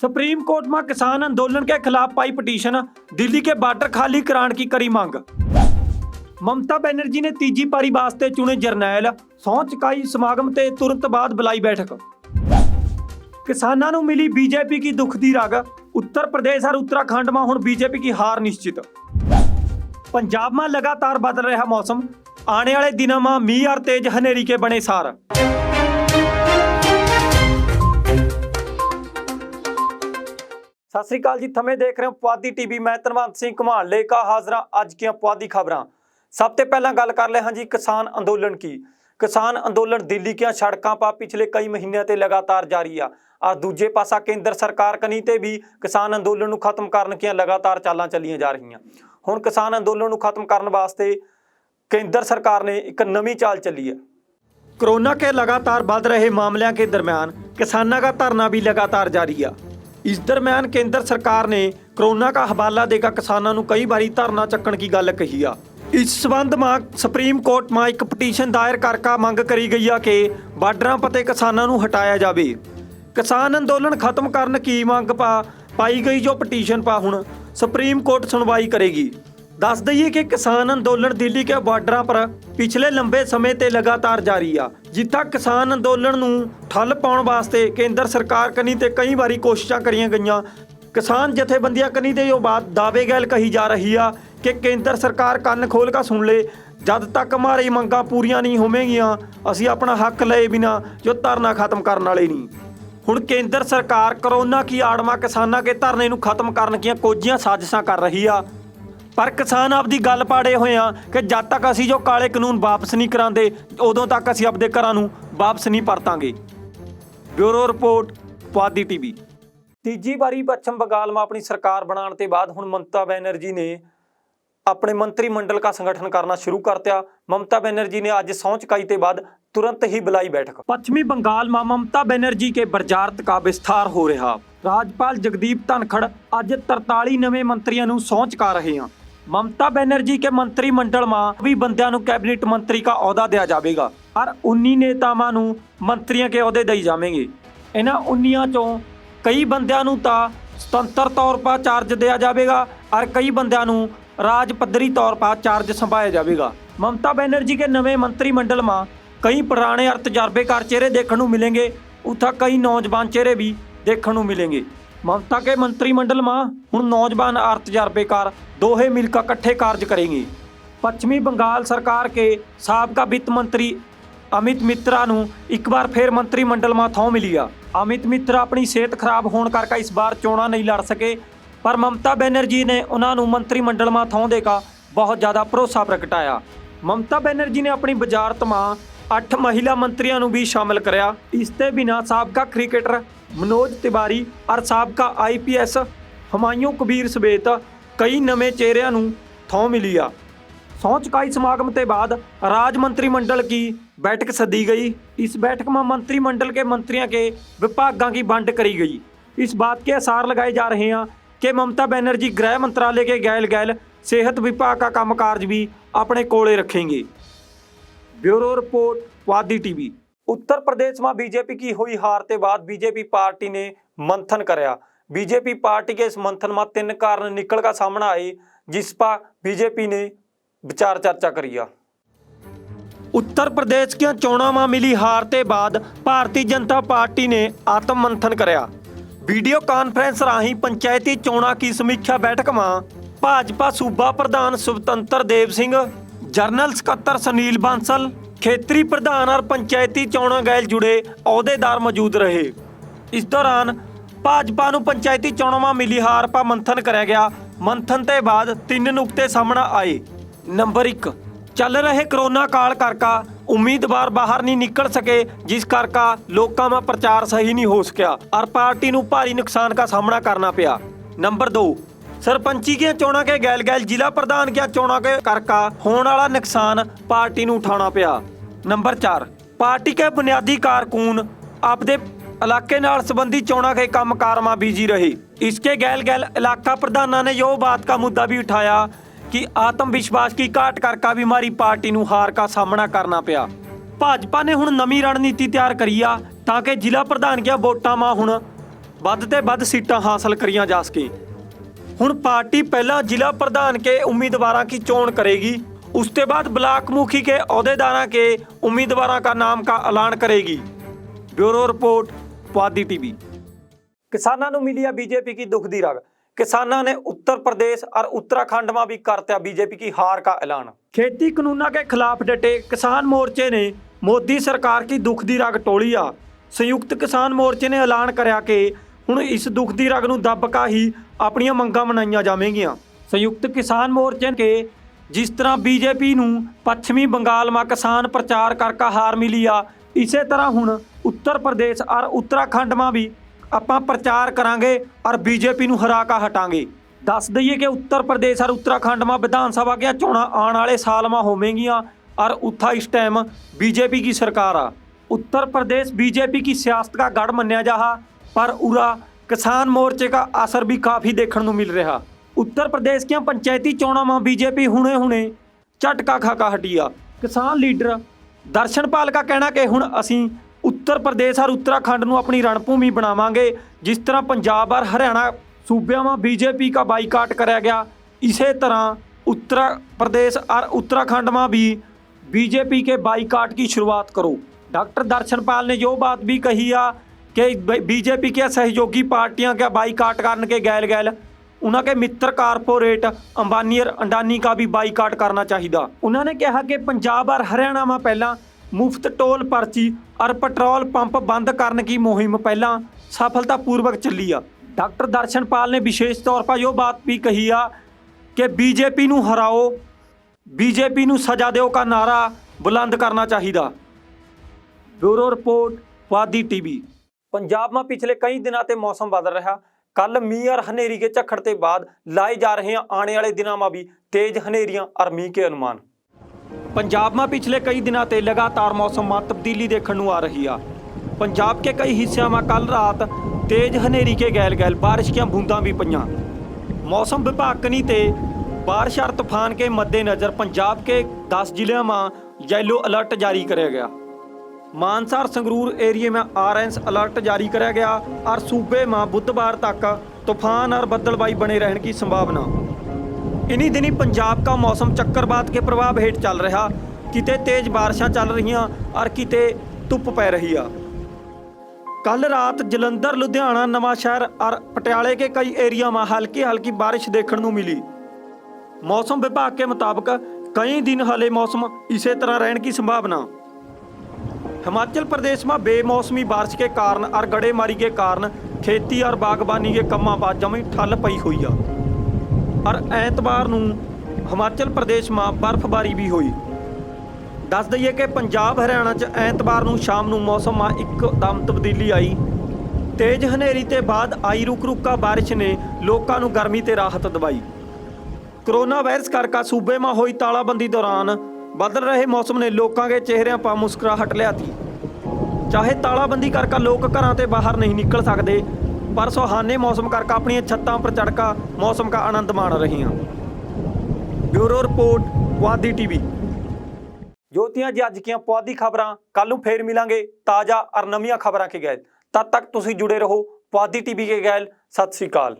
Supreme court में किसान आंदोलन के खिलाफ पाई पिटीशन, दिल्ली के बॉर्डर खाली कराने की करी मांग। ममता बनर्जी ने तीजी पारी वास्ते चुने जरनैल, सौं चुकाई समागम ते तुरंत बाद बुलाई बैठक। किसानां नूं मिली बीजेपी की दुख दी रग, उत्तर प्रदेश और उत्तराखंड में हुण बीजेपी की हार निश्चित। पंजाब में लगातार बदल रहा मौसम, आने वाले दिनों में मींह और तेज हनेरी के बने सार। सत श्री अकाल जी, थमे देख रहे हो पुआधी टीवी। मैं धनवंत सिंह घुमाण लेकर हाजरा अज की पुआधी खबरां। सब तो पहला गल कर ले हाँ जी किसान अंदोलन की। किसान अंदोलन दिल्ली की सड़कों पर पिछले कई महीनों से लगातार जारी आ। और दूजे पासा केंद्र सरकार कनी ते भी किसान अंदोलन नूं खत्म करने की लगातार चालां चलियां जा रही। हुण किसान अंदोलन नूं खत्म करने वास्ते केंद्र सरकार ने एक नवीं चाल चली है। कोरोना के लगातार बढ़ रहे मामलों के दरमियान किसानों का धरना भी लगातार जारी है। इस दरमियान केंद्र सरकार ने कोरोना का हवाला देकर किसानों को कई बारी धरना चक्कण की गल कही है। इस संबंध में सुप्रीम कोर्ट में एक पटीशन दायर करके मंग करी गई है कि बार्डर पते किसानों को हटाया जाए। किसान अंदोलन खत्म करने की मंग पाई गई जो पटीशन पर हुण सुप्रीम कोर्ट सुनवाई करेगी। दस दईए कि किसान अंदोलन दिल्ली के बॉर्डर पर पिछले लंबे समय ते लगातार जारी आ। जिथा किसान अंदोलन नूं ठल पाउण वास्ते केंद्र सरकार कनी ते कई बारी कोशिशां करीਆਂ गईਆਂ। किसान जथेबंदियां कनी ते यो बात दावे गैल कही जा रही आ कि केंद्र सरकार कन्न खोल कर सुन ले, जद तक हमारी मंगां पूरियां नहीं होवेंगियां असीं अपना हक लए बिना जो धरना खत्म करने वाले नहीं। हुण केंद्र सरकार कोरोना की आड़ में किसानों के धरने नूं खत्म करने की कोझियां साजिशां कर रही आ। पर किसान आपकी गल पाड़े हुए हैं कि जब तक असीं जो काले कानून वापस नहीं करांदे उदों तक असीं अपने घरां नूं वापस नहीं परतांगे। Bureau report Puadhi TV. तीजी बारी पश्चिम बंगाल में अपनी सरकार बनाने के बाद हुण ममता बनर्जी ने अपने मंत्रिमंडल का संगठन करना शुरू कर दिया। ममता बनर्जी ने आज सौं चुकाई के बाद तुरंत ही बुलाई बैठक। पश्चिमी बंगाल में ममता बनर्जी के बर्जारत का विस्तार हो रहा। राज्यपाल जगदीप धनखड़ आज 43 नवे मंत्रियों को सौं चुका रहे हैं। ममता बनर्जी के मंत्रिमंडल में भी बंदियां नूं कैबिनेट मंत्री का अहुदा दिया जाएगा और 19 नेतावां नूं मंत्रियों के अहुदे दिए जाएंगे। इन्हां 19 चों कई बंदियां नूं तां स्वतंत्र तौर पर चार्ज दिया जाएगा और कई बंदियां नूं राज पद्धरी तौर पर चार्ज संभाया जाएगा। ममता बनर्जी के नवे मंत्रिमंडल में कई पुराने और तजर्बेकार चेहरे देखने को मिलेंगे, उथा कई नौजवान चेहरे भी देखने को मिलेंगे। ममता के मंत्रिमंडल में हुण नौजवान और तजर्बेकार दोहे मिलकर इकट्ठे कार्य करेंगे। पश्चिमी बंगाल सरकार के साबका वित्त मंत्री अमित मित्रा नूं एक बार फिर मंत्रिमंडल में थां मिली आ। अमित मित्रा अपनी सेहत खराब होने करके इस बार चोणां नहीं लड़ सके, पर ममता बनर्जी ने उन्होंने मंत्रिमंडल में थां देकर बहुत ज़्यादा भरोसा प्रगटाया। ममता बनर्जी ने अपनी वजारत में 8 महिला मंत्रियों को भी शामिल कराया। इसके बिना साबका क्रिकेटर मनोज तिवारी और साबका IPS हुमायूं कबीर समेत कई नवे चेहरिਆਂ ਨੂੰ थां मिली आ। सौं चुकाई समागम के बाद राज्य मंत्रिमंडल की बैठक सदी गई। इस बैठक में मंत्रिमंडल के मंत्रियों के विभागों की वंड करी गई। इस बात के आसार लगाए जा रहे हैं कि ममता बनर्जी गृह मंत्रालय के गैल गैल सेहत विभाग का कामकाज भी अपने कोले रखेंगे। Bureau report Puadhi TV. Uttar Pradesh में बीजेपी की हुई हार के बाद बीजेपी पार्टी ने मंथन कराया। बीजेपी पार्टी के इस मंथन में 3 कारण निकल कर सामने आए, जिस पर बीजेपी ने विचार चर्चा करी। उत्तर प्रदेश की चोणों में मिली हार के बाद भारतीय जनता पार्टी ने आत्म मंथन कराया। वीडियो कॉन्फ्रेंस राही पंचायती चोणों की समीक्षा बैठक में भाजपा सूबा प्रधान सुतंत्र देव सिंह, जनरल सकत्तर सुनील बांसल, खेतरी प्रधान और पंचायती चोणों गैल जुड़े अहुदेदार मौजूद रहे। इस दौरान भाजपा नूं पंचायती चोणों में मिली हार पर मंथन कराया गया। मंथन के बाद 3 नुकते सामने आए। नंबर 1, चल रहे कोरोना काल करके उम्मीदवार बाहर नहीं निकल सके, जिस करके लोगों में प्रचार सही नहीं हो सकिया और पार्टी नूं भारी नुकसान का सामना करना पिया। नंबर 2, सरपंची की चोणों के गैल गैल जिला प्रधान की चोणों के करके होने वाला नुकसान पार्टी नूं उठाना पिया। नंबर 4, पार्टी के बुनियादी कारकुन आपदे इलाके नाल संबंधी चोणों के कामकार में बिजी रहे। इसके गैल गैल इलाका प्रधानों ने यो बात का मुद्दा भी उठाया कि आत्मविश्वास की घाट करके भी हमारी पार्टी नूं हार का सामना करना पिया। भाजपा ने हुण नवीं रणनीति तैयार करी आ ताकि जिला प्रधान की वोटां में हुण ਵੱਧ ਤੇ ਵੱਧ ਸੀਟਾਂ ਹਾਸਲ ਕਰੀਆਂ ਜਾ ਸਕੇ। ਹੁਣ पार्टी पहला जिला प्रधान के उम्मीदवारों की चोन करेगी, उसके बाद ब्लॉक मुखी के अहदेदारों के उम्मीदवारों का नाम का ऐलान करेगी। Bureau report Puadhi TV. किसानों को मिली है बीजेपी की दुख दी रग। किसानों ने उत्तर प्रदेश और उत्तराखंड में भी कर दिया बीजेपी की हार का ऐलान। खेती कानूनों के खिलाफ डटे किसान मोर्चे ने मोदी सरकार की दुख दी रग टोली आ। संयुक्त किसान मोर्चे ने ऐलान कराया कि ਹੁਣ ਇਸ ਦੁੱਖ ਦੀ ਰਗ ਨੂੰ ਦੱਬ ਕੇ ਹੀ ਆਪਣੀਆਂ ਮੰਗਾਂ ਮਨਾਈਆਂ ਜਾਵੇਗੀਆਂ। ਸੰਯੁਕਤ ਕਿਸਾਨ ਮੋਰਚੇ के जिस तरह बीजेपी ਨੂੰ पश्चिमी बंगाल में किसान प्रचार करके हार मिली आ, इसे तरह हुण उत्तर प्रदेश और उत्तराखंड में भी ਆਪਾਂ प्रचार करांगे और बीजेपी ਨੂੰ हरा के हटांगे। दस दईए कि उत्तर प्रदेश और उत्तराखंड में विधान सभा की चोणां आने वाले साल में होवेंगियां और उत्था इस टाइम बीजेपी की सरकार आ। उत्तर प्रदेश बीजेपी की सियासत का गढ़ मन्या जाहा, पर उरा किसान मोर्चे का असर भी काफ़ी देखने को मिल रहा। उत्तर प्रदेश की पंचायती चोणों में बीजेपी हुणे हुणे झटका खा के हटी आ। किसान लीडर दर्शनपाल का कहना कि हुण असीं उत्तर प्रदेश और उत्तराखंड को अपनी रणभूमि बनावांगे। जिस तरह पंजाब और हरियाणा सूबे में बीजेपी का बाईकाट कराया गया, इसी तरह उत्तर प्रदेश और उत्तराखंड में भी बीजेपी के बाईकाट की शुरुआत करो। डॉक्टर दर्शनपाल ने जो बात भी कही आ कि बीजेपी के सहयोगी पार्टियां का बाईकाट करने के गैल गैल उन्होंने मित्र कारपोरेट अंबानी और अंडानी का भी बाईकाट करना चाहिए। उन्होंने कहा कि पंजाब और हरियाणा में पहला मुफ्त टोल पर्ची और पेट्रोल पंप बंद करने की मुहिम पहला सफलतापूर्वक चली आ। डॉक्टर दर्शनपाल ने विशेष तौर पर यह बात भी कही आ कि बीजेपी नूं हराओ, बीजेपी नूं सजा दो का नारा बुलंद करना चाहिए। Bureau report Puadhi TV. Punjab में पिछले कई दिनों से मौसम बदल रहा। कल मीह और हनेरी के झक्खड़ के बाद लाए जा रहे हैं आने वाले दिनों में भी तेज हनेरियां और मीह के अनुमान। पंजाब में पिछले कई दिनों से लगातार मौसम में तब्दीली देखने को आ रही है। पंजाब के कई हिस्सों में कल रात तेज हनेरी के गैल गैल बारिश की बूंदां भी पईयां। मौसम विभाग कनी ते बारिश और तूफान के मद्देनज़र पंजाब के 10 जिलों में येलो अलर्ट जारी किया गया। मानसा और संगरूर एरिए में ऑरेंज अलर्ट जारी किया गया और सूबे में बुधवार तक तूफान और बदलबाई बने रहने की संभावना। इन्हीं दिनी पंजाब का मौसम चक्रवात के प्रभाव हेठ चल रहा। किते तेज बारिशां चल रही और किते धुप पै रही है। कल रात जलंधर, लुधियाना, नवांशहर और पटियाले के कई एरिया में हल्की हल्की बारिश देखने को मिली। मौसम विभाग के मुताबिक कई दिन हाले मौसम इसी तरह रहने की संभावना। हिमाचल प्रदेश में बेमौसमी बारिश के कारण और गड़ेमारी के कारण खेती और बागबानी के कामों पर जमी ठल पई हुई है और एतवार नूं हिमाचल प्रदेश में बर्फबारी भी हुई। दस दईए कि पंजाब हरियाणा च एतवार नूं शाम नूं मौसम में एकदम तब्दीली आई। तेज हनेरी ते बाद आई रुक रुक का बारिश ने लोगों को गर्मी ते राहत दवाई। कोरोना वायरस करके सूबे में हुई तालाबंदी दौरान बदल रहे मौसम ने लोगों के चेहरों पर मुस्कुराहट लिया थी। चाहे तालाबंदी करके लोग घरों से बाहर नहीं निकल सकते, पर सुहाने मौसम करके अपनी छत्तों पर चढ़कर मौसम का आनंद मान रहे हैं। Bureau report Puadhi TV. Jotiyan ji अज की पुआधी खबरां। कल नूं फिर मिलांगे ताज़ा और नवीं खबरां के गैल। तद तक तुसीं जुड़े रहो पुआधी टीवी के गैल। सत श्री अकाल।